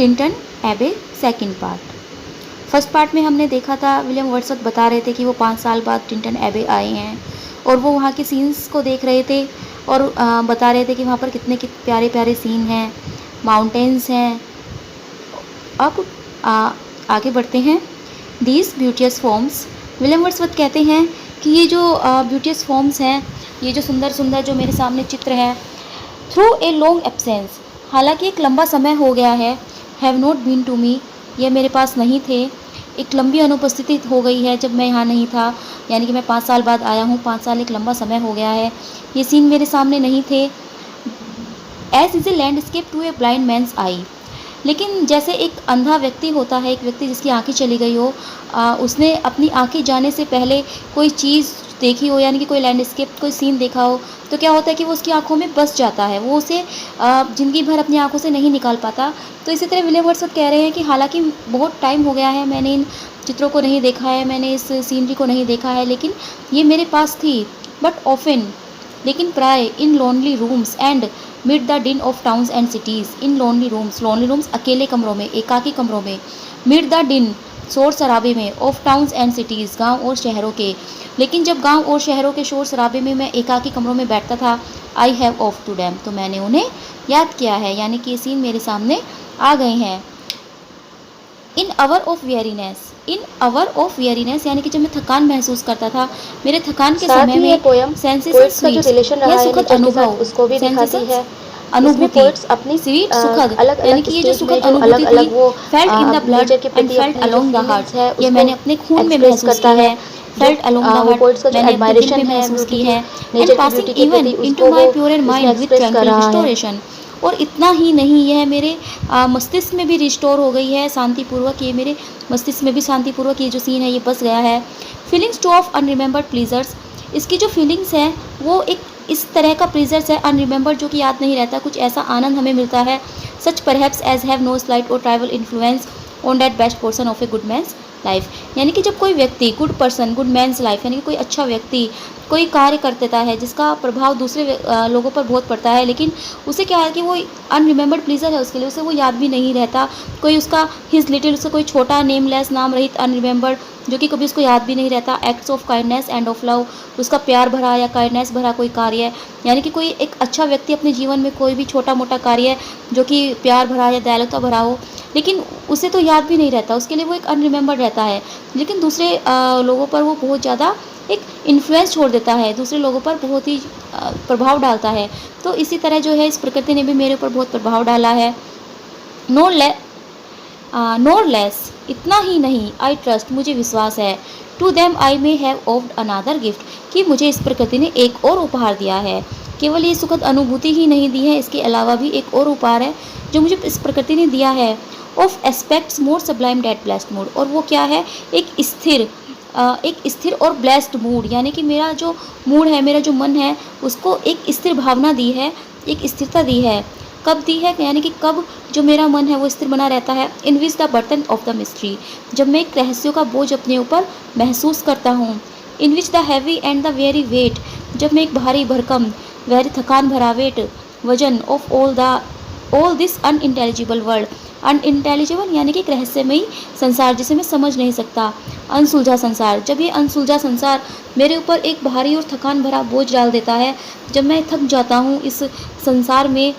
Tintern एबे second part. First part में हमने देखा था विलियम वर्ड्सवर्थ बता रहे थे कि वो 5 साल बाद टिंटन एबे आए हैं और वो वहाँ के सीन्स को देख रहे थे और बता रहे थे कि वहाँ पर कितने प्यारे प्यारे सीन हैं, माउंटेन्स हैं। अब आगे बढ़ते हैं। दीज ब्यूटियस फॉर्म्स, विलियम वर्ड्सवर्थ कहते हैं कि ये जो ब्यूटियस फॉर्म्स हैं, ये जो सुंदर सुंदर जो मेरे सामने चित्र है, थ्रू ए लॉन्ग एब्सेंस, हालांकि एक लंबा समय हो गया है, have not been to me, ये मेरे पास नहीं थे, एक लंबी अनुपस्थिति हो गई है जब मैं यहाँ नहीं था, यानी कि मैं 5 साल बाद आया हूँ, 5 साल एक लंबा समय हो गया है, ये सीन मेरे सामने नहीं थे। As is a landscape to a blind man's eye, लेकिन जैसे एक अंधा व्यक्ति होता है, एक व्यक्ति जिसकी आंखें चली गई हो, उसने अपनी आंखें जाने से पहले कोई चीज़ देखी हो, यानी कि कोई लैंडस्केप, कोई सीन देखा हो, तो क्या होता है कि वो उसकी आंखों में बस जाता है, वो उसे ज़िंदगी भर अपनी आंखों से नहीं निकाल पाता। तो इसी तरह विलियम वर्ड्सवर्थ कह रहे हैं कि हालांकि बहुत टाइम हो गया है, मैंने इन चित्रों को नहीं देखा है, मैंने इस सीनरी को नहीं देखा है, लेकिन ये मेरे पास थी, बट ऑफन, लेकिन प्राय, in lonely rooms and mid the din of towns and cities, in lonely rooms अकेले कमरों में, एकाकी कमरों में, मिड द डिन शोर शराबे में, ऑफ टाउन्स एंड सिटीज़, गांव और शहरों के, लेकिन जब गांव और शहरों के शोर शराबे में मैं एकाकी कमरों में बैठता था, I have owed to them, तो मैंने उन्हें याद किया है, यानी कि ये सीन मेरे सामने आ गए हैं। In hour of weariness, in hour of weariness, यानी कि जब मैं थकान महसूस करता था, मेरे थकान के समय में सेंसेशन स्वीट, यह सुखद अनुभव, उसको भी दिखाती है। अनुभूति, अपनी स्वीट सुखद, अलग यानी कि ये जो सुखद अनुभूति थी, felt in the blood and felt along the heart, ये मैंने अपने खून में महसूस की है, फेल्ट अलोंग द हार्ट, मैंने अपने दिल में महसूस की है, and passing even into my pure mind with tranquil restoration, और इतना ही नहीं, यह मेरे मस्तिष्क में भी रिस्टोर हो गई है शांतिपूर्वक, ये मेरे मस्तिष्क में भी शांतिपूर्वक ये जो सीन है ये बस गया है। Feelings two of unremembered pleasures, इसकी जो फीलिंग्स है वो एक इस तरह का प्लीजर्स है, अनरिमेंबर्ड, जो कि याद नहीं रहता, कुछ ऐसा आनंद हमें मिलता है, such perhaps as have no slight or trivial influence on that best person of a good man's life, यानी कि जब कोई व्यक्ति, good person, good man's life, यानी कि कोई अच्छा व्यक्ति कोई कार्य कर देता है जिसका प्रभाव दूसरे लोगों पर बहुत पड़ता है, लेकिन उसे क्या है कि वो अनरिमेंबर्ड प्लीजर है उसके लिए, उसे वो याद भी नहीं रहता, कोई उसका हिज लिटिल, उसका कोई छोटा नेमलेस, नाम रहित, अनरिमेंबर्ड, जो कि कभी उसको याद भी नहीं रहता, acts of kindness end of love, उसका प्यार भरा या काइंडनेस भरा कोई कार्य है, यानी कि कोई एक अच्छा व्यक्ति अपने जीवन में कोई भी छोटा मोटा कार्य है जो कि प्यार भरा या दयालुता भरा हो, लेकिन उसे तो याद भी नहीं रहता, उसके लिए वो एक अनरिमेंबर्ड रहता है, लेकिन दूसरे लोगों पर वो बहुत ज़्यादा एक इन्फ्लुएंस छोड़ देता है, दूसरे लोगों पर बहुत ही प्रभाव डालता है। तो इसी तरह जो है इस प्रकृति ने भी मेरे ऊपर बहुत प्रभाव डाला है। नोर लेस, इतना ही नहीं, आई ट्रस्ट, मुझे विश्वास है, to them I may have owed another gift, कि मुझे इस प्रकृति ने एक और उपहार दिया है, केवल ये सुखद अनुभूति ही नहीं दी है, इसके अलावा भी एक और उपहार है जो मुझे इस प्रकृति ने दिया है, of aspects more sublime that blessed mood, और वो क्या है, एक स्थिर और ब्लेस्ड मूड, यानी कि मेरा जो मूड है, मेरा जो मन है, उसको एक स्थिर भावना दी है, एक स्थिरता दी है। कब दी है, यानी कि कब जो मेरा मन है वो स्थिर बना रहता है, in which the burden of the mystery, जब मैं एक रहस्यों का बोझ अपने ऊपर महसूस करता हूँ, in which the heavy and the weary weight, जब मैं एक भारी भरकम, वेरी थकान भरा वेट, वजन, of all this unintelligible world, unintelligible यानी कि एक रहस्यमयी संसार जिसे मैं समझ नहीं सकता, अनसुलझा संसार, जब ये अनसुलझा संसार मेरे ऊपर एक भारी और थकान भरा बोझ डाल देता है, जब मैं थक जाता हूँ इस संसार में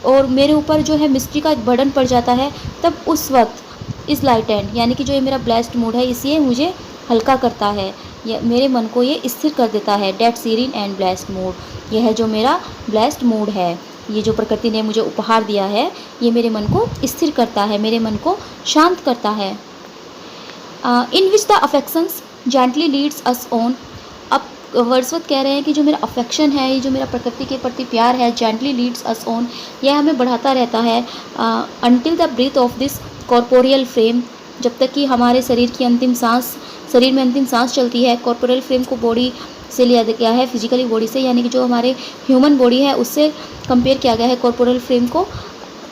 और मेरे ऊपर जो है मिस्ट्री का एक बर्डन पड़ जाता है, तब उस वक्त इस लाइट एंड, यानी कि जो ये मेरा ब्लेस्ड मूड है, इसे मुझे हल्का करता है, ये मेरे मन को ये स्थिर कर देता है, that serene and blessed mood, यह है जो मेरा ब्लेस्ड मूड है, ये जो प्रकृति ने मुझे उपहार दिया है, ये मेरे मन को स्थिर करता है, मेरे मन को शांत करता है। In which the affections gently leads us on, अब वर्ड्सवर्थ कह रहे हैं कि जो मेरा अफेक्शन है, ये जो मेरा प्रकृति के प्रति प्यार है, जेंटली लीड्स अस ऑन, यह हमें बढ़ाता रहता है, until the breath of this corporeal frame, जब तक कि हमारे शरीर की अंतिम सांस, शरीर में अंतिम सांस चलती है। कॉर्पोरियल फ्रेम को बॉडी से लिया गया है, फिजिकली बॉडी से, यानी कि जो हमारे ह्यूमन बॉडी है उससे कंपेयर किया गया है कॉर्पोरल फ्रेम को।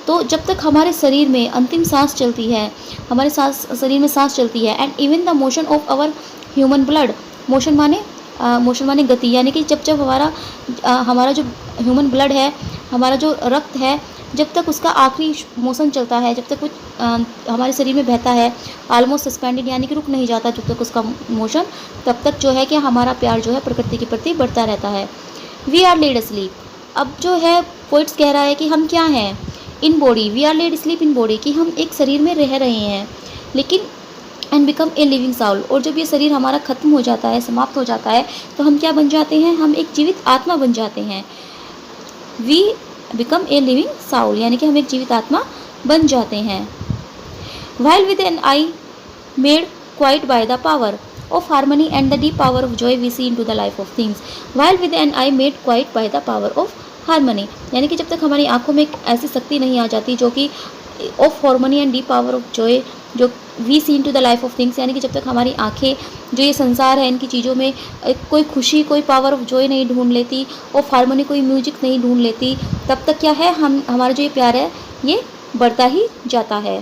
तो जब तक हमारे शरीर में अंतिम सांस चलती है, हमारे शरीर में सांस चलती है, and even the motion of our human blood, motion माने गति, यानी कि जब हमारा जो ह्यूमन ब्लड है, हमारा जो रक्त है, जब तक उसका आखिरी मोशन चलता है, जब तक वो हमारे शरीर में बहता है, ऑलमोस्ट सस्पेंडेड यानी कि रुक नहीं जाता जब तक उसका मोशन, तब तक जो है कि हमारा प्यार जो है प्रकृति के प्रति बढ़ता रहता है। वी आर लेड स्लीप, अब जो है पोइट्स कह रहा है कि हम क्या हैं, in body, we are laid sleep in body, कि हम एक शरीर में रह रहे हैं, लेकिन and become a living soul, और जब ये शरीर हमारा ख़त्म हो जाता है, समाप्त हो जाता है, तो हम क्या बन जाते हैं, हम एक जीवित आत्मा बन जाते हैं। We become a living soul यानी कि हम एक जीवित आत्मा बन जाते हैं। While with an eye made quiet by the power of harmony and the deep power of joy we see into the life of things, while with an eye made quiet by the power of harmony, यानी कि जब तक हमारी आंखों में एक ऐसी शक्ति नहीं आ जाती जो कि of harmony and deep power of joy जो we see into the life of things, यानी कि जब तक हमारी आंखें जो ये संसार है इनकी चीज़ों में कोई खुशी, कोई पावर ऑफ जॉय नहीं ढूंढ लेती, ऑफ हार्मनी कोई म्यूजिक नहीं ढूंढ लेती, तब तक क्या है, हम हमारा जो ये प्यार है ये बढ़ता ही जाता है।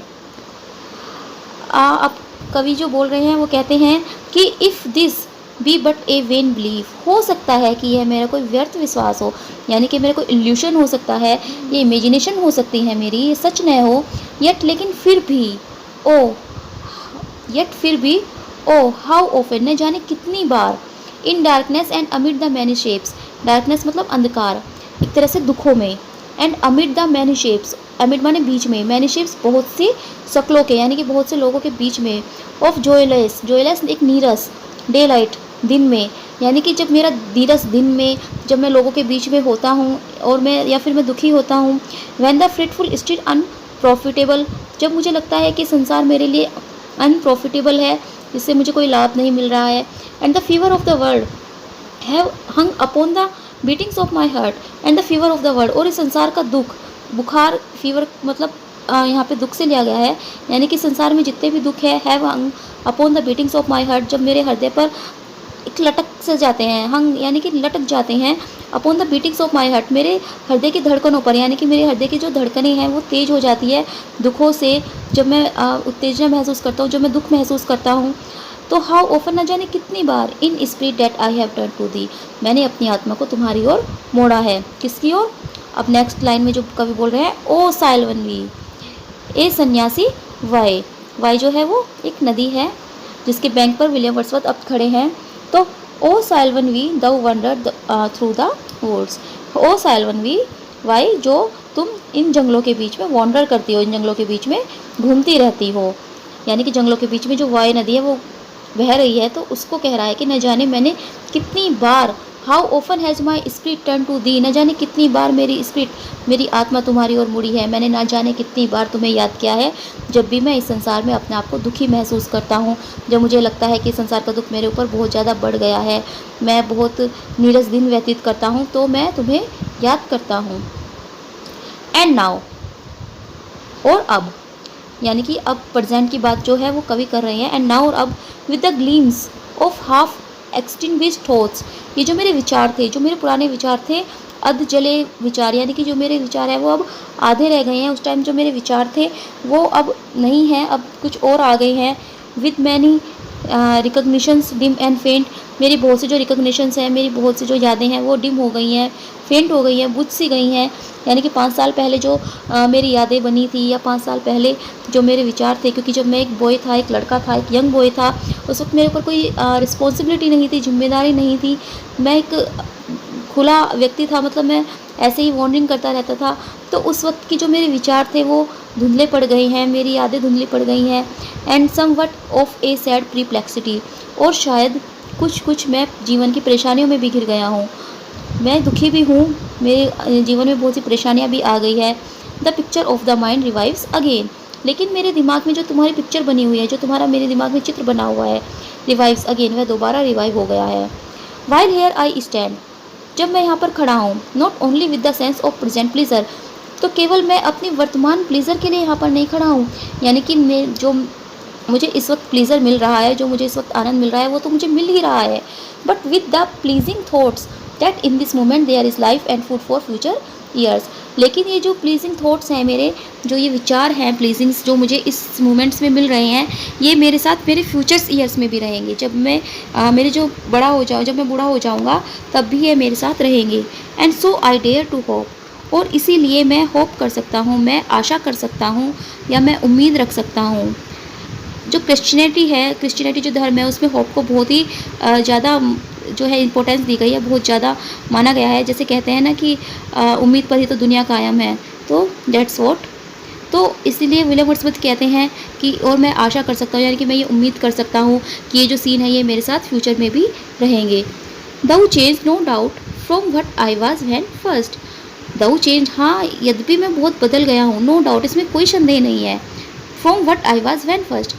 अब कवि जो बोल रहे हैं वो कहते हैं कि if this be but a vain belief, हो सकता है कि यह मेरा कोई व्यर्थ विश्वास हो, यानी कि मेरा कोई इल्यूशन हो सकता है, ये इमेजिनेशन हो सकती है मेरी, ये सच न हो, यट लेकिन फिर भी ओ, यट फिर भी ओ हाउ ऑफन, न जाने कितनी बार, in darkness and amid the many shapes, darkness मतलब अंधकार, एक तरह से दुखों में, and amid the many shapes, amid माने बीच में, मैनी शेप्स बहुत सी शक्लों के यानी कि बहुत से लोगों के बीच में, ऑफ जोयलेस, जोयलेस एक नीरस, डे लाइट दिन में, यानी कि जब मेरा नीरस दिन में जब मैं लोगों के बीच में होता हूँ और मैं या फिर मैं दुखी होता हूँ, व्हेन द फ्रिटफुल स्टिल अनप्रॉफिटेबल, जब मुझे लगता है कि संसार मेरे लिए अनप्रॉफिटेबल है, इससे मुझे कोई लाभ नहीं मिल रहा है, and the fever of the world have hung upon the beatings of my heart, and the fever of the world, और इस संसार का दुख, बुखार, फीवर मतलब यहाँ पे दुख से लिया गया है, यानी कि संसार में जितने भी दुख है, have hung upon the beatings of my heart, जब मेरे हृदय पर एक लटक से जाते हैं, हंग यानी कि लटक जाते हैं, upon the beatings of my heart, मेरे हृदय की धड़कनों पर, यानी कि मेरे हृदय की जो धड़कनें हैं वो तेज़ हो जाती है दुखों से, जब मैं उत्तेजना महसूस करता हूँ, जब मैं दुख महसूस करता हूँ, तो हाउ ऑफन, न जाने कितनी बार, in spirit that I have turn to thee, मैंने अपनी आत्मा को तुम्हारी ओर मोड़ा है, किसकी ओर। अब नेक्स्ट लाइन में जो कवि बोल रहे हैं, ओ साइलवनवी, ए सन्यासी वाई, वाई जो है वो एक नदी है जिसके बैंक पर विलियम वर्ड्सवर्थ अब खड़े हैं, तो O sylvan Wye thou wander through the woods, O sylvan Wye Wye, जो तुम इन जंगलों के बीच में वॉन्डर करती हो, इन जंगलों के बीच में घूमती रहती हो, यानी कि जंगलों के बीच में जो वाई नदी है वो बह रही है, तो उसको कह रहा है कि न जाने मैंने कितनी बार, how often has my spirit turn to thee, न जाने कितनी बार मेरी स्पिरिट, मेरी आत्मा तुम्हारी ओर मुड़ी है, मैंने ना जाने कितनी बार तुम्हें याद किया है, जब भी मैं इस संसार में अपने आप को दुखी महसूस करता हूँ, जब मुझे लगता है कि संसार का दुख मेरे ऊपर बहुत ज़्यादा बढ़ गया है, मैं बहुत नीरस दिन व्यतीत करता हूँ, तो मैं तुम्हें याद करता हूँ। एंड नाउ, और अब, यानी कि अब प्रेजेंट की बात जो है वो कवि कर रहे हैं, एंड नाउ, और अब, with the gleams of half extinguished thoughts, ये जो मेरे विचार थे, जो मेरे पुराने विचार थे, अध जले विचार, यानी कि जो मेरे विचार है वो अब आधे रह गए हैं, उस टाइम जो मेरे विचार थे वो अब नहीं हैं, अब कुछ और आ गए हैं, with many recognitions dim and फेंट, मेरी बहुत सी जो रिकग्निशंस हैं, मेरी बहुत सी जो यादें हैं वो डिम हो गई हैं, फेंट हो गई हैं, बुझ सी गई हैं, यानी कि 5 साल पहले जो मेरी यादें बनी थी, या 5 साल पहले जो मेरे विचार थे, क्योंकि जब मैं एक बॉय था, एक लड़का था, एक यंग बॉय था, उस वक्त मेरे ऊपर कोई रिस्पॉन्सिबिलिटी नहीं थी, जिम्मेदारी नहीं थी, मैं एक खुला व्यक्ति था, मतलब मैं ऐसे ही वॉन्डरिंग करता रहता था, तो उस वक्त की जो मेरे विचार थे वो धुंधले पड़ गए हैं, मेरी यादें धुंधली पड़ गई हैं, and somewhat of a sad perplexity, और शायद कुछ मैं जीवन की परेशानियों में भी घिर गया हूँ, मैं दुखी भी हूँ, मेरे जीवन में बहुत सी परेशानियाँ भी आ गई है। The picture of the mind revives again, लेकिन मेरे दिमाग में जो तुम्हारी पिक्चर बनी हुई है, जो तुम्हारा मेरे दिमाग में चित्र बना हुआ है, रिवाइव्स अगेन, वह दोबारा रिवाइव हो गया है। वाइल हेयर आई स्टैंड, जब मैं यहाँ पर खड़ा हूँ, not only with the sense of present pleaser, तो केवल मैं अपनी वर्तमान प्लीजर के लिए यहाँ पर नहीं खड़ा हूँ, यानी कि मैं जो मुझे इस वक्त प्लीजर मिल रहा है, जो मुझे इस वक्त आनंद मिल रहा है, वो तो मुझे मिल ही रहा है, but with the pleasing thoughts that in this moment there is life and food for future years, लेकिन ये जो प्लीजिंग थॉट्स हैं मेरे, जो ये विचार हैं प्लीजिंग्स जो मुझे इस मोमेंट्स में मिल रहे हैं, ये मेरे साथ मेरे फ्यूचर्स ईयर्स में भी रहेंगे, जब मैं मेरे जो बड़ा हो जाऊँ, जब मैं बूढ़ा हो जाऊँगा तब भी ये मेरे साथ रहेंगे। And so I dare to hope, और इसीलिए मैं होप कर सकता हूँ, मैं आशा कर सकता हूँ या मैं उम्मीद रख सकता हूँ। जो क्रिश्चियनिटी जो धर्म है उसमें होप को बहुत ही ज़्यादा जो है इम्पोर्टेंस दी गई है, बहुत ज़्यादा माना गया है। जैसे कहते हैं ना कि उम्मीद पर ही तो दुनिया कायम है, तो दैट्स व्हाट। तो इसीलिए विलियम वर्ड्सवर्थ कहते हैं कि और मैं आशा कर सकता हूँ, यानी कि मैं ये उम्मीद कर सकता हूँ कि ये जो सीन है ये मेरे साथ फ्यूचर में भी रहेंगे। Though change no doubt from what I was when first. Though change, हाँ यद्यपि मैं बहुत बदल गया हूँ, नो डाउट इसमें कोई संदेह नहीं है। From what I was when first,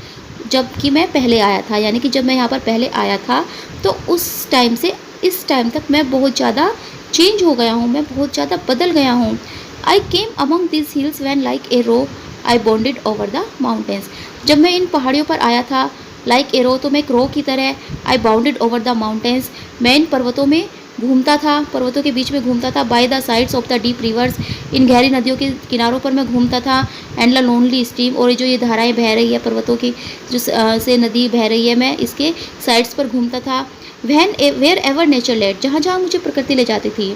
जबकि मैं पहले आया था, यानी कि जब मैं यहाँ पर पहले आया था तो उस टाइम से इस टाइम तक मैं बहुत ज़्यादा चेंज हो गया हूँ, मैं बहुत ज़्यादा बदल गया हूँ। I came among this hills when like a roe I bounded over the mountains. जब मैं इन पहाड़ियों पर आया था लाइक ए रो, तो मैं एक रो की तरह, आई बाउंडेड ओवर द माउंटेन्स, मैं इन पर्वतों में घूमता था, पर्वतों के बीच में घूमता था। By the sides of the deep rivers, इन गहरी नदियों के किनारों पर मैं घूमता था। एंड द लोनली स्ट्रीम, और जो ये धाराएं बह रही है पर्वतों की जो से नदी बह रही है, मैं इसके साइड्स पर घूमता था। When wherever nature led, जहाँ जहाँ मुझे प्रकृति ले जाती थी।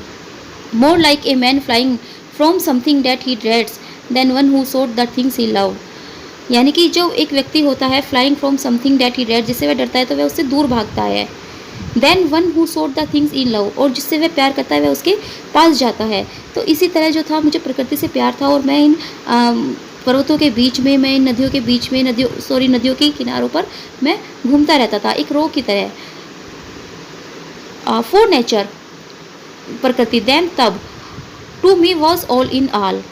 More like a man flying from something that he dreads than one who sought the things he love. यानी कि जो एक व्यक्ति होता है flying from something that he dreads, जिससे वह डरता है तो वह उससे दूर भागता है। Than one who sought the things in love, और जिससे वह प्यार करता है वह उसके पास जाता है। तो इसी तरह जो था मुझे प्रकृति से प्यार था, और मैं इन पर्वतों के बीच में, मैं इन नदियों के बीच में, नदियों के किनारों पर मैं घूमता रहता था एक रो की तरह। फॉर नेचर, प्रकृति, देन तब, to me was all in all,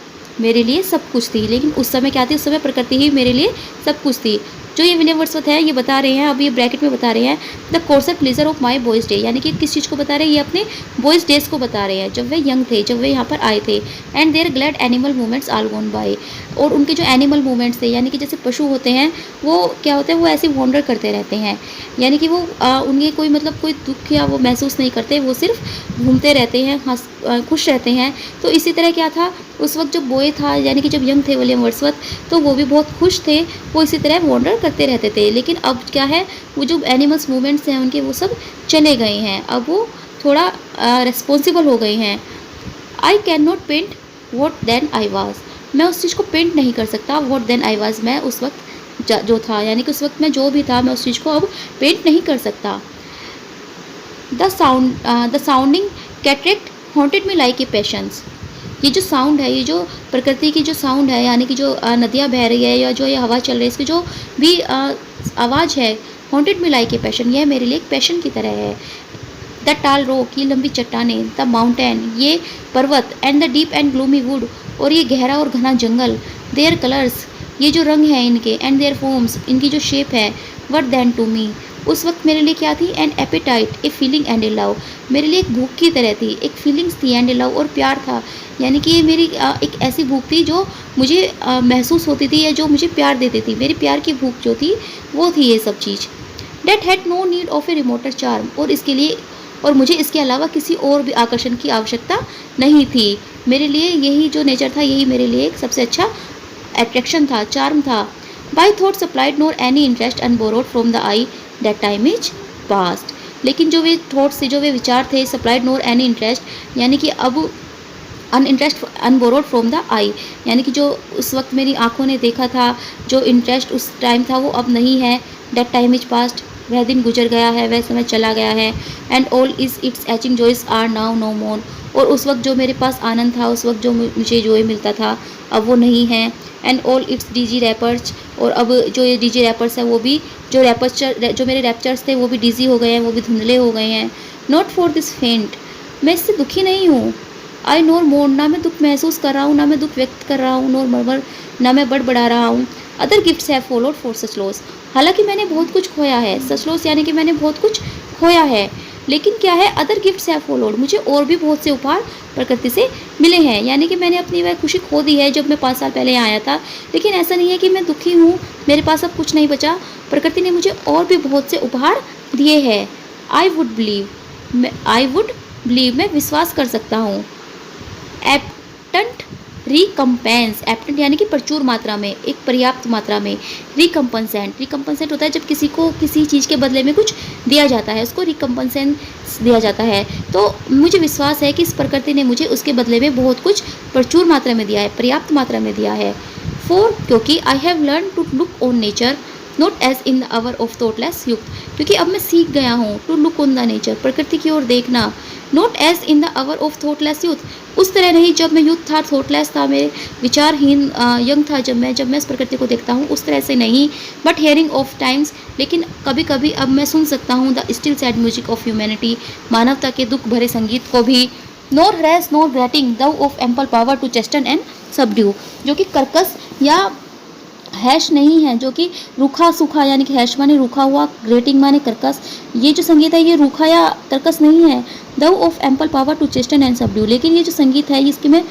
मेरे लिए सब कुछ थी। लेकिन उस समय क्या थी, उस समय प्रकृति ही मेरे लिए सब कुछ थी। जो ये विलियम वर्ड्सवर्थ है ये बता रहे हैं, अब ये ब्रैकेट में बता रहे हैं, the courser pleasure of my boys day, यानी कि किस चीज़ को बता रहे हैं, ये अपने बॉयज़ डेज को बता रहे हैं, जब वे यंग थे, जब वे यहाँ पर आए थे। And their glad animal movements all gone by, और उनके जो एनिमल मूवमेंट्स थे, यानी कि जैसे पशु होते हैं वो क्या होते हैं, वो ऐसे वॉन्डर करते रहते हैं, यानी कि वो उनके कोई मतलब कोई दुख या वो महसूस नहीं करते, वो सिर्फ घूमते रहते हैं, खुश रहते हैं। तो इसी तरह क्या था उस वक्त जब बॉय था, यानी कि जब यंग थे विलियम वर्ड्सवर्थ, तो वो भी बहुत खुश थे, वो इसी तरह वॉन्डर करते रहते थे। लेकिन अब क्या है, वो जो एनिमल्स मूवमेंट्स हैं उनके वो सब चले गए हैं, अब वो थोड़ा रिस्पॉन्सिबल हो गए हैं। I can not paint what then I was, मैं उस चीज़ को पेंट नहीं कर सकता वॉट देन आई वाज, मैं उस वक्त जो था, यानी कि उस वक्त मैं जो भी था, मैं उस चीज़ को अब पेंट नहीं कर सकता। The sounding cataract haunted me like a patience, ये जो साउंड है, ये जो प्रकृति की जो साउंड है, यानी कि जो नदियाँ बह रही है या जो ये हवा चल रही है, इसकी जो भी आवाज़ है, haunted me like a passion, यह मेरे लिए एक पैशन की तरह है। द टाल रॉक, ये लंबी चट्टानें, द माउंटेन, ये पर्वत, and the deep and gloomy would, और ये गहरा और घना जंगल, देयर कलर्स, ये जो रंग हैं इनके, एंड देयर फॉर्म्स, इनकी जो शेप है, वट देन टू मी, उस वक्त मेरे लिए क्या थी, an appetite, a feeling and a love, मेरे लिए एक भूख की तरह थी, एक फीलिंग्स थी, एंड ए लव, और प्यार था। यानी कि ये मेरी एक ऐसी भूख थी जो मुझे महसूस होती थी या जो मुझे प्यार देती थी, मेरी प्यार की भूख जो थी वो थी ये सब चीज़। That had no need of a remoter charm, और इसके लिए और मुझे इसके अलावा किसी और भी आकर्षण की आवश्यकता नहीं थी। मेरे लिए यही जो नेचर था, यही मेरे लिए एक सबसे अच्छा अट्रैक्शन था, चार्म था। By thought supplied nor any interest unborrowed from the eye that time is past, लेकिन जो वे थॉट्स से, जो वे विचार थे, सप्लाइड नोर एनी इंटरेस्ट, यानी कि अब अनइंटरेस्ट अनबोरोड फ्रॉम द आई, यानी कि जो उस वक्त मेरी आंखों ने देखा था, जो इंटरेस्ट उस टाइम था वो अब नहीं है। दैट टाइम इज पास्ट, वह दिन गुजर गया है, वह समय चला गया है। And all is its aching joys are now no more, और उस वक्त जो मेरे पास आनंद था, उस वक्त जो मुझे जॉय मिलता था, अब वो नहीं है। And all it's DG rappers, और अब जो ये डीजी रैपर्स है वो भी, जो मेरे रैप्चर्स थे वो भी डीजी हो गए हैं, वो भी धुंधले हो गए हैं। नॉट फॉर दिस फेंट, मैं इससे दुखी नहीं हूँ। आई नोर मोर, ना मैं दुख महसूस कर रहा हूँ, ना मैं दुख व्यक्त कर रहा हूँ, नोर मरमर, ना मैं बड़बड़ा रहा हूँ। Other gifts have followed for such loss, हालांकि मैंने बहुत कुछ खोया है, सच लॉस यानी कि मैंने बहुत कुछ खोया है, लेकिन क्या है, अदर गिफ्ट्स हैव फॉलोड, मुझे और भी बहुत से उपहार प्रकृति से मिले हैं। यानी कि मैंने अपनी वह खुशी खो दी है जब मैं 5 साल पहले आया था, लेकिन ऐसा नहीं है कि मैं दुखी हूँ, मेरे पास अब कुछ नहीं बचा, प्रकृति ने मुझे और भी बहुत से उपहार दिए हैं। आई वुड बिलीव, मैं विश्वास कर सकता हूँ। एबटंट रिकम्पेंस, एब्टेंट यानी कि प्रचुर मात्रा में, एक पर्याप्त मात्रा में। रिकम्पनसेंट, रिकम्पनसेंट होता है जब किसी को किसी चीज़ के बदले में कुछ दिया जाता है, उसको रिकम्पनसेंस दिया जाता है। तो मुझे विश्वास है कि इस प्रकृति ने मुझे उसके बदले में बहुत कुछ प्रचुर मात्रा में दिया है, पर्याप्त मात्रा में दिया है। फोर, क्योंकि I have learn to look on nature not as in the hour of thoughtless youth, क्योंकि अब मैं सीख गया हूँ to look on the nature, प्रकृति की ओर देखना, not as in the hour of thoughtless youth, उस तरह नहीं जब मैं यूथ था, थॉटलेस था, मेरे विचारहीन यंग था, जब मैं इस प्रकृति को देखता हूँ उस तरह से नहीं। बट हेयरिंग ऑफ टाइम्स, लेकिन कभी कभी अब मैं सुन सकता हूँ the still sad music of humanity, मानवता के दुख भरे संगीत को भी। Nor harsh nor grating though of ample power to chasten and subdue, जो कि कर्कश या हैश नहीं है, जो कि रूखा सूखा, यानी कि हैश माने रूखा हुआ, ग्रेटिंग माने कर्कश, ये जो संगीत है ये रूखा या कर्कश नहीं है। Though of ample power to chasten and subdue, लेकिन ये जो संगीत है इसके में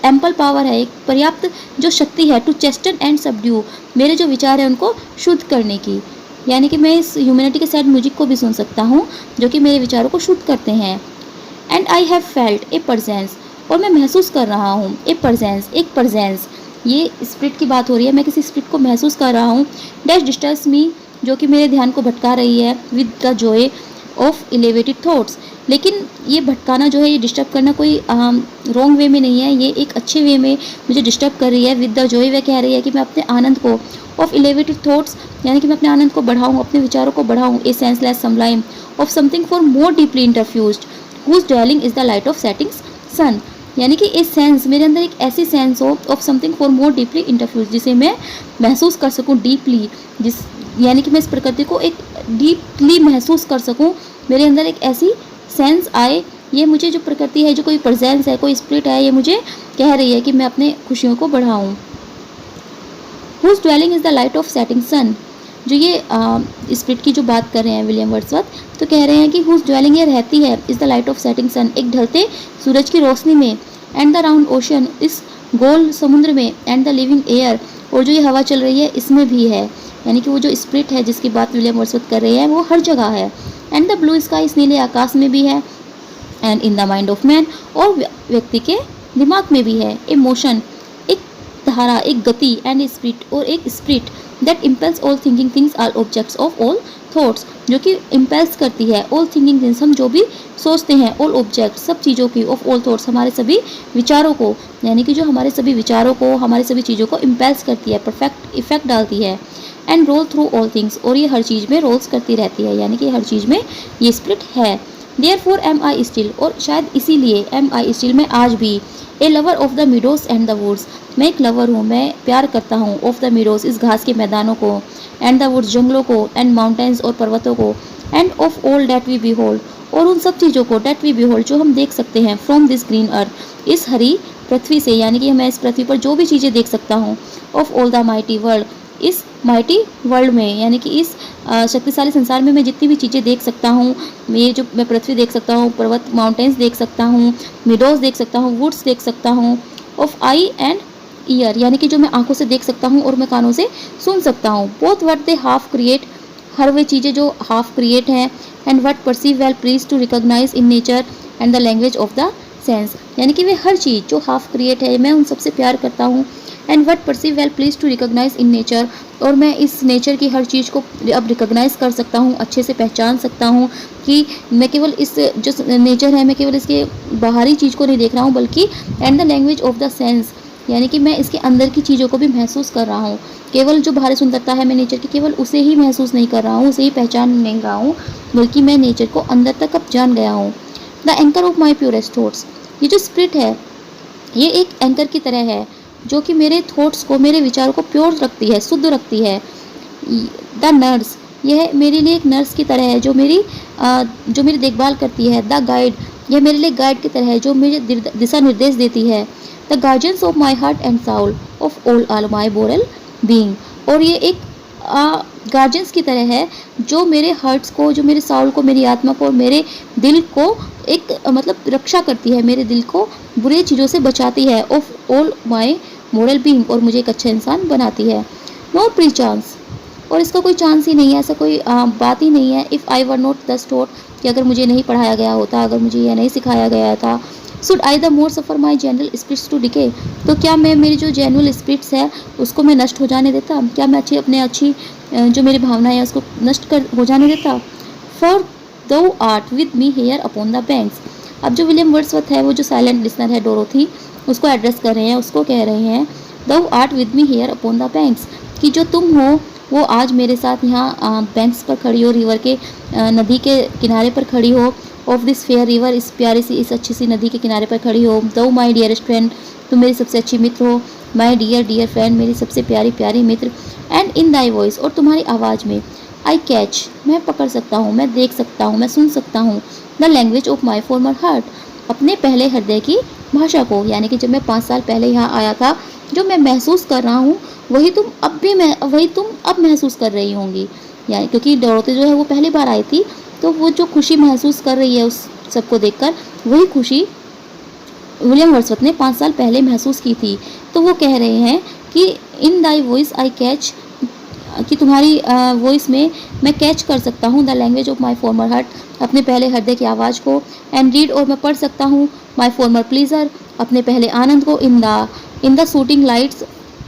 एम्पल पावर है, एक पर्याप्त जो शक्ति है, टू चेस्टन एंड सबड्यू, मेरे जो विचार है उनको शुद्ध करने की, यानी कि मैं इस ह्यूमैनिटी के सैड म्यूजिक को भी सुन सकता हूँ जो कि मेरे विचारों को शुद्ध करते हैं। And I have felt A presence, और मैं महसूस कर रहा हूँ ए प्रजेंस, एक प्रजेंस, ये स्पिरिट की बात हो रही है, मैं किसी स्पिरिट को महसूस कर रहा हूँ। डैश डिस्टर्ब्स मी, जो कि मेरे ध्यान को भटका रही है, with the Joy of elevated thoughts, लेकिन ये भटकाना जो है, ये डिस्टर्ब करना कोई रॉन्ग वे में नहीं है, ये एक अच्छे वे में मुझे डिस्टर्ब कर रही है। विद द जॉय वह कह रही है कि मैं अपने आनंद को, ऑफ एलिवेटेड थॉट्स यानी कि मैं अपने आनंद को बढ़ाऊँ, अपने विचारों को बढ़ाऊँ, a sense sublime of something far more deeply interfused whose dwelling is the light of setting sun, यानी कि ए सेंस, मेरे अंदर एक ऐसी सेंस हो of something far more deeply interfuse, जिसे मैं महसूस कर सकूं डीपली, जिस यानी कि मैं इस प्रकृति को एक डीपली महसूस कर सकूं, मेरे अंदर एक ऐसी सेंस आए, ये मुझे जो प्रकृति है, जो कोई प्रेजेंस है, कोई स्पिरिट है, ये मुझे कह रही है कि मैं अपने खुशियों को बढ़ाऊँ। Whose dwelling is the light of setting sun, जो ये स्पिरिट की जो बात कर रहे हैं विलियम वर्ड्सवर्थ, तो कह रहे हैं कि हुज ड्वेलिंग ये रहती है, is the light of setting sun, एक ढलते सूरज की रोशनी में, एंड द राउंड ओशन, इस गोल समुद्र में, एंड द लिविंग एयर, और जो ये हवा चल रही है इसमें भी है, यानी कि वो जो स्पिरिट है जिसकी बात विलियम वर्ड्सवर्थ कर रहे हैं वो हर जगह है। एंड द ब्लू स्काई, इस नीले आकाश में भी है, and in the mind of man, और व्यक्ति के दिमाग में भी है। ए मोशन, एक धारा, एक गति, एंड ए स्पिरिट, और एक spirit that impels all thinking things are objects of all thoughts, जो कि इम्पेल्स करती है ऑल थिंकिंग थिंग्स, हम जो भी सोचते हैं, ऑल ऑब्जेक्ट, सब चीज़ों की, ऑफ ऑल थॉट्स, हमारे सभी विचारों को, यानी कि जो हमारे सभी विचारों को, हमारे सभी चीज़ों को इम्पेल्स करती है, परफेक्ट इफेक्ट डालती है। And roll through all things, और ये हर चीज़ में रोल्स करती रहती है, यानी कि हर चीज़ में ये स्पिरिट है। देयरफॉर एम आई स्टिल, और शायद इसीलिए एम आई स्टिल, मैं आज भी, a lover of the meadows and the woods, मैं एक लवर हूँ, मैं प्यार करता हूँ, ऑफ द मीडोज, इस घास के मैदानों को, एंड द वुड्स, जंगलों को, एंड माउंटेन्स, और पर्वतों को, and of all that we behold, और उन सब चीज़ों को, डेट वी बिहोल्ड, जो हम देख सकते हैं, फ्रॉम दिस ग्रीन अर्थ, इस हरी पृथ्वी से, यानी कि मैं इस पृथ्वी पर जो भी चीज़ें देख सकता हूँ, of all the mighty world, इस माइटी वर्ल्ड में, यानी कि इस शक्तिशाली संसार में मैं जितनी भी चीज़ें देख सकता हूँ, मैं पृथ्वी देख सकता हूँ, पर्वत माउंटेन्स देख सकता हूँ, मिडोज देख सकता हूँ, वुड्स देख सकता हूँ, ऑफ आई एंड ईयर, यानी कि जो मैं आंखों से देख सकता हूँ और मैं कानों से सुन सकता हूँ, both what they half create, हर वे चीज़ें जो हाफ क्रिएट हैं, and what perceive well please to recognise in nature and the language of the sense, यानी कि वे हर चीज़ जो हाफ क्रिएट है, मैं उन सबसे प्यार करता हूँ, and what perceive well please to recognise in nature, और मैं इस नेचर की हर चीज़ को अब रिकॉग्नाइज कर सकता हूँ, अच्छे से पहचान सकता हूँ कि मैं केवल इस जो नेचर है, मैं केवल इसके बाहरी चीज़ को नहीं देख रहा हूँ, बल्कि and the language of the sense, यानी कि मैं इसके अंदर की चीज़ों को भी महसूस कर रहा हूँ, केवल जो बाहरी सुंदरता है मैं नेचर की, केवल उसे ही महसूस नहीं कर रहा हूँ, उसे ही पहचान नहीं रहा हूँ, बल्कि मैं नेचर को अंदर तक अब जान गया हूँ। The anchor of my purest thoughts, ये जो स्पिरिट है ये एक एंकर की तरह है, जो कि मेरे थॉट्स को, मेरे विचारों को प्योर रखती है, शुद्ध रखती है। द नर्स, यह मेरे लिए एक नर्स की तरह है, जो मेरी देखभाल करती है। द गाइड, यह मेरे लिए गाइड की तरह है, जो मुझे दिशा निर्देश देती है। The guardians of my heart and Saul of all my moral being, और ये एक गार्जियंस की तरह है, जो मेरे हार्ट्स को, जो मेरे साउल को, मेरी आत्मा को और मेरे दिल को एक मतलब रक्षा करती है, मेरे दिल को बुरी चीज़ों से बचाती है। Of all my moral being, और मुझे एक अच्छा इंसान बनाती है। नो प्री चांस, और इसका कोई चांस ही नहीं है, ऐसा कोई बात ही नहीं है। इफ़ आई वर नॉट दस टॉट, कि अगर मुझे नहीं पढ़ाया गया होता, अगर मुझे यह नहीं सिखाया गया था, should I the more suffer my general spirits to decay, तो क्या मैं मेरी जो जेनुअल स्पिरिट्स है उसको मैं नष्ट हो जाने देता, क्या मैं अच्छी जो मेरी भावनाएं है उसको नष्ट कर हो जाने देता। फॉर दो art with me here upon the banks, अब जो विलियम वर्ड्सवर्थ है वो जो साइलेंट लिसनर है डोरोथी उसको एड्रेस कर रहे हैं, उसको कह रहे हैं दो art with me here upon the banks, कि जो तुम हो वो आज मेरे साथ यहाँ बैंक्स पर खड़ी हो, रिवर के नदी के किनारे पर खड़ी हो, ऑफ दिस फेयर रिवर, इस प्यारी सी इस अच्छी सी नदी के किनारे पर खड़ी हो। दो माई डियरेस्ट फ्रेंड, तुम मेरी सबसे अच्छी मित्र हो। माई डियर डियर फ्रेंड, मेरी सबसे प्यारी प्यारी मित्र। एंड इन दाई वॉइस, और तुम्हारी आवाज़ में। आई कैच, मैं पकड़ सकता हूँ, मैं देख सकता हूँ, मैं सुन सकता हूँ। The language of my farmer heart, अपने पहले हृदय की भाषा को, यानी कि जब मैं 5 साल पहले यहाँ आया था जो मैं महसूस कर रहा हूँ वही तुम अब महसूस कर रही होंगी। यानी क्योंकि डोरोथी जो है वो पहली बार आई थी, तो वो जो खुशी महसूस कर रही है उस सबको देखकर, वही खुशी विलियम वर्ड्सवर्थ ने 5 साल पहले महसूस की थी। तो वो कह रहे हैं कि इन दाई वॉइस आई कैच, कि तुम्हारी वॉइस में मैं कैच कर सकता हूँ the language of my farmer heart, अपने पहले हृदय की आवाज़ को। एंड रीड, और मैं पढ़ सकता हूँ माई फॉर्मर प्लीजर, अपने पहले आनंद को। इन द शूटिंग लाइट्स,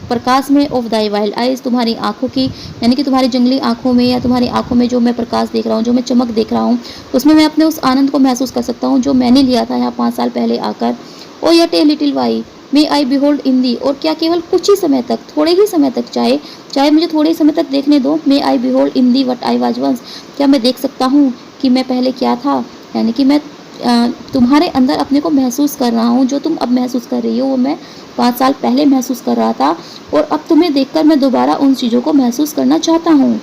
प्रकाश में। ऑफ दाई वाइल्ड आइज, तुम्हारी आंखों की, यानी कि तुम्हारी जंगली आंखों में, या तुम्हारी आंखों में जो मैं प्रकाश देख रहा हूँ, जो मैं चमक देख रहा हूँ, उसमें मैं अपने उस आनंद को महसूस कर सकता हूँ जो मैंने लिया था यहाँ 5 साल पहले आकर। O yet a little while may I behold in thee, और क्या केवल कुछ ही समय तक, थोड़े ही समय तक, चाहे मुझे थोड़े ही समय तक देखने दो। May I behold in thee what I was once, क्या मैं देख सकता हूँ कि मैं पहले क्या था, यानी कि मैं तुम्हारे अंदर अपने को महसूस कर रहा हूँ, जो तुम अब महसूस कर रही हो वो मैं 5 साल पहले महसूस कर रहा था, और अब तुम्हें देखकर मैं दोबारा उन चीज़ों को महसूस करना चाहता हूँ।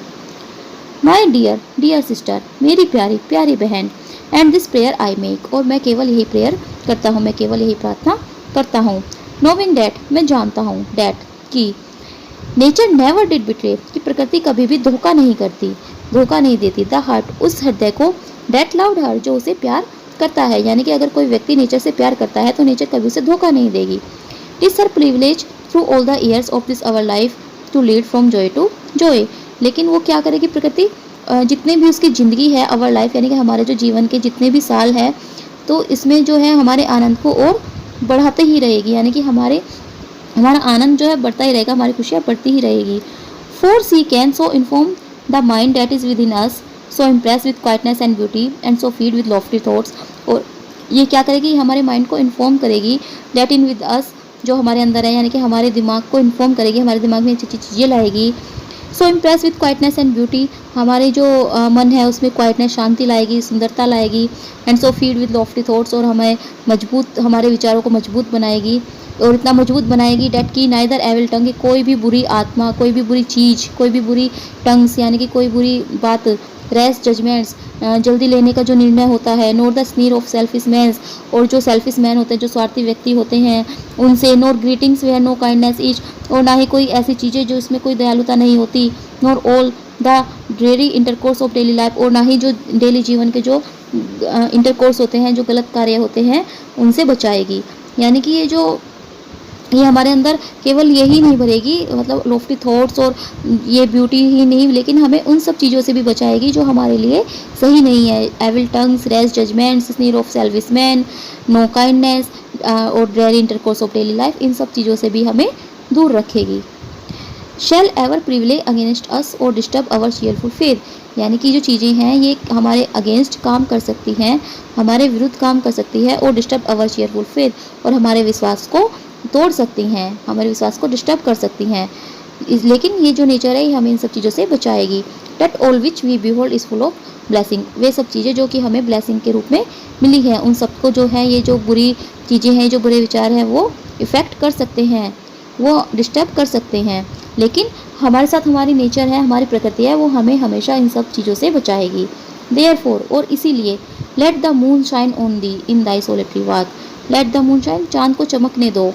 माई डियर डियर सिस्टर, मेरी प्यारी प्यारी बहन। And this prayer I make, और मैं केवल यही प्रेयर करता हूँ, मैं केवल यही प्रार्थना करता हूँ। नोविंग डैट, मैं जानता हूँ, डैट कि नेचर नेवर डिड बिट्रे, कि प्रकृति कभी भी धोखा नहीं करती, धोखा नहीं देती। द हार्ट, उस हृदय को। डैट लव्ड हर, जो उसे प्यार करता है, यानी कि अगर कोई व्यक्ति नेचर से प्यार करता है तो नेचर कभी उसे धोखा नहीं देगी। It's her privilege through all the years of this our life to lead from joy to joy, लेकिन वो क्या करेगी प्रकृति, जितने भी उसकी ज़िंदगी है, अवर लाइफ यानी कि हमारे जो जीवन के जितने भी साल हैं, तो इसमें जो है हमारे आनंद को और बढ़ाते ही रहेगी, यानी कि हमारा आनंद जो है बढ़ता ही रहेगा, हमारी खुशियाँ बढ़ती ही रहेगी। For she can so inform the mind that is within us, so impress with quietness and beauty and so feed with lofty thoughts, और ये क्या करेगी, हमारे माइंड को इन्फॉर्म करेगी, दैट इन विद अस, जो हमारे अंदर है, यानी कि हमारे दिमाग को इन्फॉर्म करेगी, हमारे दिमाग में अच्छी अच्छी चीज़ें लाएगी। सो impress with quietness and beauty, हमारे जो मन है उसमें क्वाइटनेस, शांति लाएगी, सुंदरता लाएगी। And so feed with lofty thoughts, और हमारे विचारों को मजबूत बनाएगी, और इतना मजबूत बनाएगी डैट की नाइदर एविल टंग, कोई भी बुरी आत्मा, कोई भी बुरी चीज़, कोई भी बुरी टंग्स, यानी कि कोई बुरी बात, रैश जजमेंट्स, जल्दी लेने का जो निर्णय होता है, नोर the sneer of selfish man, और जो सेल्फिश मैन होते हैं, जो स्वार्थी व्यक्ति होते हैं, उनसे। Nor greetings where no kindness each, और ना ही कोई ऐसी चीज़ें जो इसमें कोई दयालुता नहीं होती। Nor all the dreary intercourse of daily life, और ना ही जो डेली जीवन के जो इंटरकोर्स होते हैं, जो गलत कार्य होते हैं, उनसे बचाएगी। यानी कि ये हमारे अंदर केवल यही नहीं भरेगी, मतलब लॉफ्टी थॉट्स और ये ब्यूटी ही नहीं, लेकिन हमें उन सब चीज़ों से भी बचाएगी जो हमारे लिए सही नहीं है। Evil tongues, rash judgments, sneer of selfish man, no kindness और dreary intercourse of daily life, इन सब चीज़ों से भी हमें दूर रखेगी। Shall ever prevail against us or disturb our cheerful faith, यानी कि जो चीज़ें हैं ये हमारे अगेंस्ट काम कर सकती हैं, हमारे विरुद्ध काम कर सकती है, और डिस्टर्ब आवर चीयरफुल फेथ, और हमारे विश्वास को तोड़ सकती हैं, हमारे विश्वास को डिस्टर्ब कर सकती हैं। लेकिन ये जो नेचर है ये हमें इन सब चीज़ों से बचाएगी। That all which we behold is full of blessing, वे सब चीज़ें जो कि हमें ब्लेसिंग के रूप में मिली हैं, उन सबको जो है ये जो बुरी चीज़ें हैं, जो बुरे विचार हैं, वो इफ़ेक्ट कर सकते हैं, वो डिस्टर्ब कर सकते हैं, लेकिन हमारे साथ हमारी नेचर है, हमारी प्रकृति है, वो हमें हमेशा इन सब चीज़ों से बचाएगी। देयरफॉर, और इसीलिए, let the moon shine on the in Dai solitary walk, let the moon shine, चाँद को चमकने दो,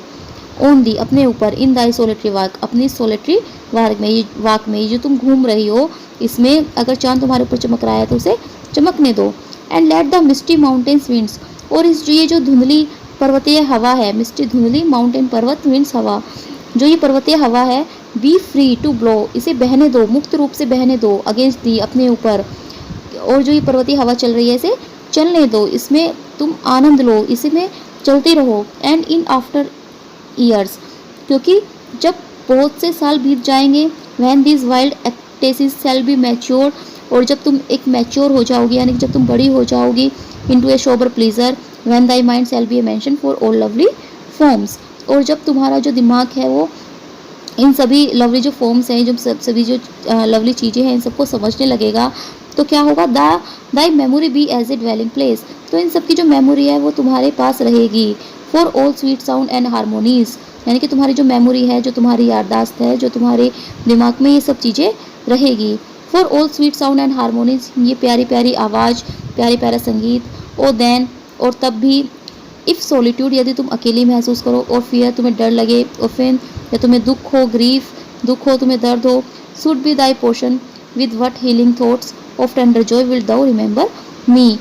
ऑन दी, अपने ऊपर, इन दाई सोलिटरी वॉक, अपनी सोलिटरी वॉक में, ये जो तुम घूम रही हो, इसमें अगर चाँद तुम्हारे ऊपर चमक रहा है तो उसे चमकने दो। And let the misty mountains winds, और ये जो धुंधली पर्वतीय हवा है, मिस्टी धुंधली माउंटेन पर्वत विंड्स हवा, जो ये पर्वतीय हवा है, बी फ्री टू ब्लो, इसे बहने दो, मुक्त रूप से बहने दो, अगेंस्ट दी, अपने ऊपर, और जो ये पर्वतीय हवा चल रही है इसे चलने दो, इसमें तुम आनंद लो, इसमें चलते रहो। एंड इन आफ्टर ईयर्स, क्योंकि जब बहुत से साल बीत जाएंगे, when this wild ecstasies shall be mature, और जब तुम एक मैच्योर हो जाओगी, यानी कि जब तुम बड़ी हो जाओगी, into A sober pleaser, when thy mind shall be A mention for all lovely forms, और जब तुम्हारा जो दिमाग है वो इन सभी लवली जो फॉर्म्स हैं, जो सभी जो लवली चीज़ें हैं, इन सबको समझने लगेगा, तो क्या होगा, thy memory be as a dwelling place, तो इन सब की जो मेमोरी है वो तुम्हारे पास रहेगी। For all sweet sound and harmonies, यानी कि तुम्हारी जो मेमोरी है, जो तुम्हारी याददाश्त है, जो तुम्हारे दिमाग में ये सब चीज़ें रहेगी। For all sweet sound and harmonies, ये प्यारी प्यारी आवाज़, प्यारी प्यारा संगीत। और देन, और तब भी, इफ़ सॉलिट्यूड, यदि तुम अकेली महसूस करो, और फियर, तुम्हें डर लगे, ऑफेन, या तुम्हें दुख हो, ग्रीफ, दुख हो, तुम्हें दर्द हो, should be thy portion with what healing thoughts of tender joy will thou remember me,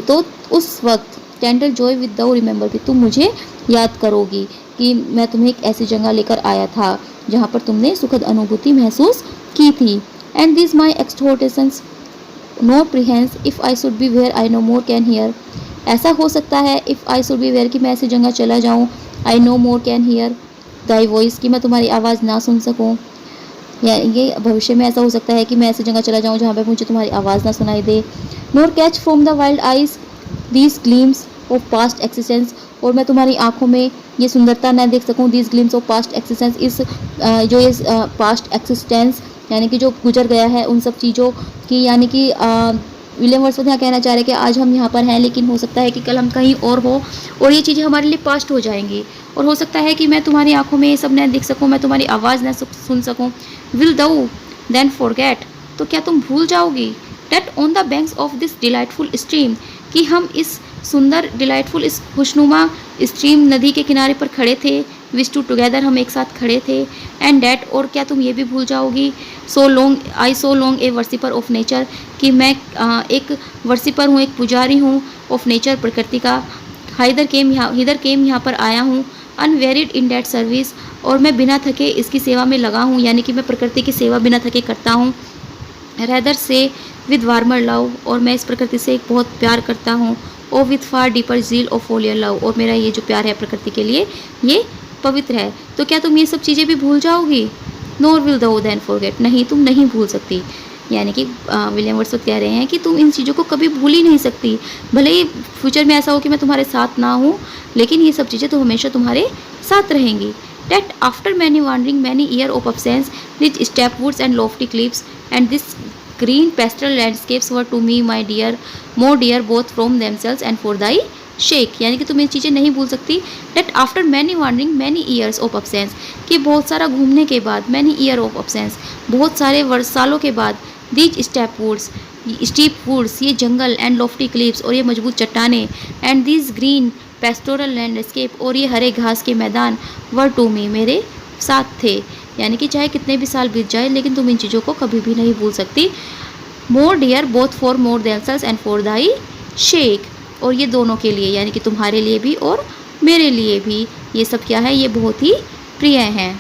तो उस वक्त tender joy with thou remember भी, तुम मुझे याद करोगी कि मैं तुम्हें एक ऐसी जगह लेकर आया था जहाँ पर तुमने सुखद अनुभूति महसूस की थी। And this my exhortations nor perchance if I should be where I no more can hear, ऐसा हो सकता है if I should be where, कि मैं ऐसी जगह चला जाऊँ, I no more can hear thy voice, कि मैं तुम्हारी आवाज़ ना सुन सकूँ, या ये भविष्य में ऐसा हो सकता है कि मैं ऐसी जगह चला जाऊँ जहाँ पे मुझे तुम्हारी आवाज़ ना सुनाई दे। Nor catch from the wild eyes these gleams of past existence, और मैं तुम्हारी आंखों में ये सुंदरता न देख सकूँ, these gleams of past existence, इस जो इस पास्ट एक्सिस्टेंस, यानी कि जो गुजर गया है उन सब चीज़ों की, यानी कि विलियम वर्ड्सवर्थ यहाँ कहना चाह रहे हैं कि आज हम यहाँ पर हैं, लेकिन हो सकता है कि कल हम कहीं और हो, और ये चीज़ें हमारे लिए पास्ट हो जाएंगी, और हो सकता है कि मैं तुम्हारी आंखों में ये सब न दिख सकूँ, मैं तुम्हारी आवाज़ न सुन सकूँ। विल दाउ देन फॉरगेट, तो क्या तुम भूल जाओगी, that on the banks of this delightful stream, कि हम इस सुंदर डिलाइटफुल, इस खुशनुमा स्ट्रीम, नदी के किनारे पर खड़े थे, विश टू टुगेदर, हम एक साथ खड़े थे। एंड डेट, और क्या तुम ये भी भूल जाओगी, so long A worshipper of nature, कि मैं एक वर्सिपर हूँ, एक पुजारी हूँ, ऑफ नेचर, प्रकृति का। हिदर केम यहाँ पर आया हूँ, अनवेरिड इन डेट सर्विस, और मैं बिना थके इसकी सेवा में लगा हूँ, यानी कि मैं प्रकृति की सेवा बिना थके करता हूँ। रेदर से विद वार्मर लव, और मैं इस प्रकृति से एक बहुत प्यार करता हूँ। और with far deeper zeal of holier love, और मेरा ये जो प्यार है प्रकृति के लिए ये पवित्र है। तो क्या तुम ये सब चीज़ें भी भूल जाओगी, नोर विल दो देन फॉरगेट, नहीं तुम नहीं भूल सकती, यानी कि विलियम वर्ड्सवर्थ कह रहे हैं कि तुम इन चीज़ों को कभी भूल ही नहीं सकती, भले ही फ्यूचर में ऐसा हो कि मैं तुम्हारे साथ ना हूँ, लेकिन ये सब चीज़ें तो हमेशा तुम्हारे साथ रहेंगी। That after many wandering, many years of absence, rich steppe woods and lofty cliffs, and this green pastoral landscapes were to me, my dear, more dear both from themselves and for thy sake, यानी कि तुम ये चीज़ें नहीं भूल सकती। That after many wandering, many years of absence, कि बहुत सारा घूमने के बाद, many year of absence, बहुत सारे सालों के बाद, these steppe woods, steep woods, ये जंगल, एंड लॉफ्टी क्लिप्स, और ये मजबूत चट्टाने, and this green pastoral landscape, और ये हरे घास के मैदान, वर टू मी, मेरे साथ थे, यानी कि चाहे कितने भी साल बीत जाए, लेकिन तुम इन चीज़ों को कभी भी नहीं भूल सकती। More dear both for more themselves and for thy sake, और ये दोनों के लिए, यानी कि तुम्हारे लिए भी और मेरे लिए भी, ये सब क्या है, ये बहुत ही प्रिय हैं।